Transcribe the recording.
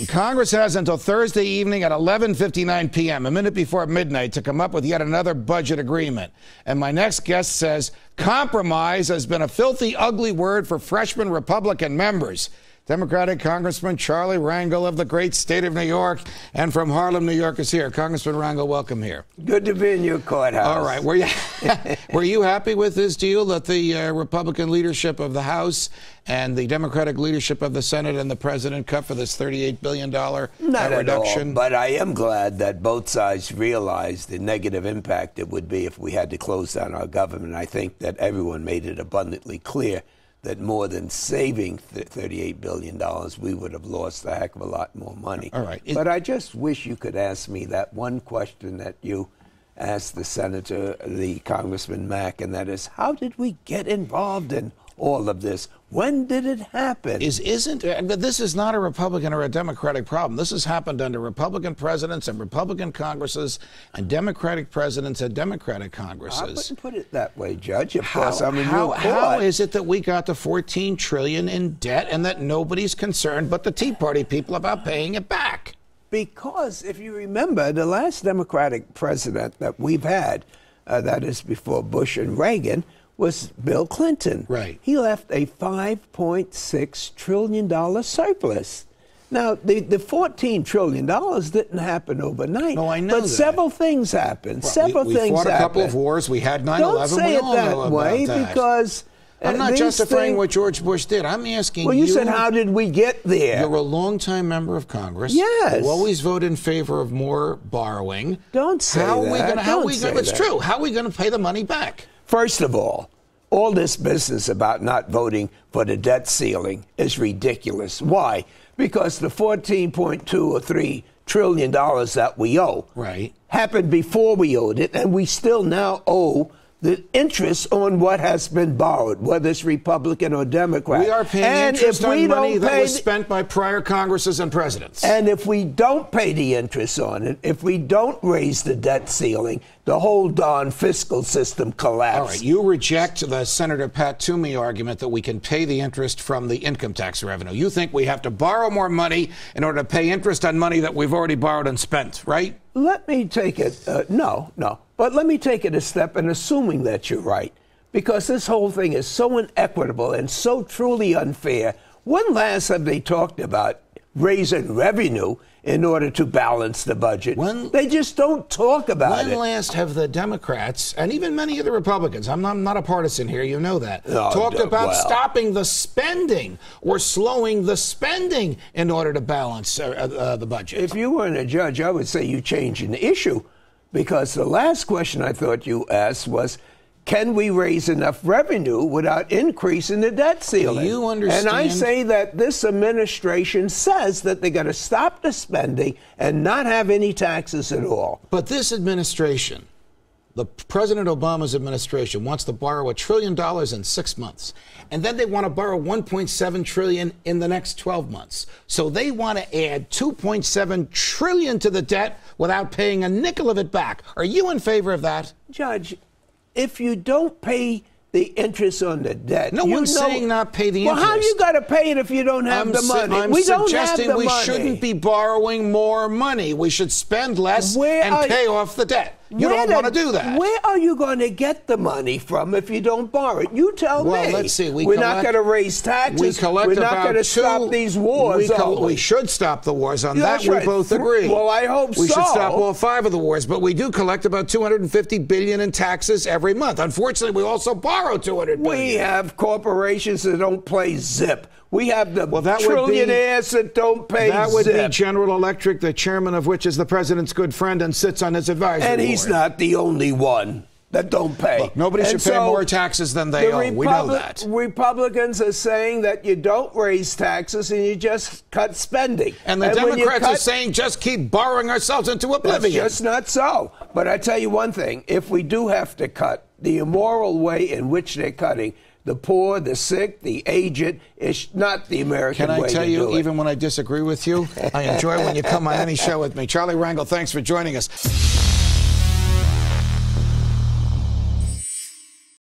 Congress has until Thursday evening at 11:59 p.m., a minute before midnight, to come up with yet another budget agreement. And my next guest says compromise has been a filthy, ugly word for freshman Republican members. Democratic Congressman Charlie Rangel of the great state of New York and from Harlem, New York is here. Congressman Rangel, welcome here. Good to be in your courthouse. All right. Were you happy with this deal that the Republican leadership of the House and the Democratic leadership of the Senate and the President cut for this $38 billion reduction? Not at all, but I am glad that both sides realized the negative impact it would be if we had to close down our government. I think that everyone made it abundantly clear that more than saving $38 billion, we would have lost a heck of a lot more money. All right. But I just wish you could ask me that one question that you asked the Congressman Mack, and that is, how did we get involved in all of this? When did it happen? This is not a Republican or a Democratic problem. This has happened under Republican presidents and Republican Congresses and Democratic presidents and Democratic Congresses. I wouldn't put it that way, Judge. Of course, I'm in your court. How is it that we got to $14 trillion in debt and that nobody's concerned but the Tea Party people about paying it back? Because if you remember, the last Democratic president that we've had, that is before Bush and Reagan, was Bill Clinton. Right. He left a $5.6 trillion surplus. Now, the $14 trillion didn't happen overnight. No, I know but that. Several things happened. Well, we fought a couple of wars. We had 9/11. Don't say it that way, that. because I'm not justifying what George Bush did. I'm asking you. Well, you said, how did we get there? You're a longtime member of Congress. Yes. You always vote in favor of more borrowing. Don't say that. It's true. How are we going to pay the money back? First of all this business about not voting for the debt ceiling is ridiculous. Why? Because the $14.2 or $3 trillion that we owe happened before we owed it, and we still now owe the interest on what has been borrowed, whether it's Republican or Democrat. We are paying interest on money that was spent by prior Congresses and presidents. And if we don't pay the interest on it, if we don't raise the debt ceiling, the whole darn fiscal system collapses. All right, you reject the Senator Pat Toomey argument that we can pay the interest from the income tax revenue. You think we have to borrow more money in order to pay interest on money that we've already borrowed and spent, right? Let me take it, no. But let me take it a step in assuming that you're right, because this whole thing is so inequitable and so truly unfair. When last have they talked about raising revenue in order to balance the budget? They just don't talk about it. When last have the Democrats, and even many of the Republicans, I'm not a partisan here, you know that, talked about stopping the spending or slowing the spending in order to balance the budget? If you weren't a judge, I would say you changing the issue. Because the last question I thought you asked was, can we raise enough revenue without increasing the debt ceiling? You understand? And I say that this administration says that they're going to stop the spending and not have any taxes at all. But this administration, the President Obama's administration, wants to borrow $1 trillion in 6 months. And then they want to borrow $1.7 trillion in the next 12 months. So they want to add $2.7 trillion to the debt without paying a nickel of it back. Are you in favor of that? Judge, if you don't pay the interest on the debt. No one's saying not pay the interest. Well, how you got to pay it if you don't have the money? We suggesting we shouldn't be borrowing more money. We should spend less and pay off the debt. You don't want to do that. Where are you going to get the money from if you don't borrow it? You tell me. Well, let's see. We're not going to raise taxes. We're not going to stop these wars. We should stop the wars. On that, we both agree. Well, I hope so. We should stop all 5 of the wars, but we do collect about $250 billion in taxes every month. Unfortunately, we also borrow $200 billion. We have corporations that don't play zip. We have the trillionaires that don't pay That would zip. be General Electric, the chairman of which is the president's good friend and sits on his advisory board. And he's not the only one that don't pay. Look, nobody should pay more taxes than they owe. We know that. Republicans are saying that you don't raise taxes and you just cut spending. And the Democrats are saying just keep borrowing ourselves into oblivion. That's just not so. But I tell you one thing, if we do have to cut, the immoral way in which they're cutting, the poor, the sick, the aged, is not the American way to do it. Can I tell you, even when I disagree with you, I enjoy when you come on any show with me. Charlie Rangel, thanks for joining us.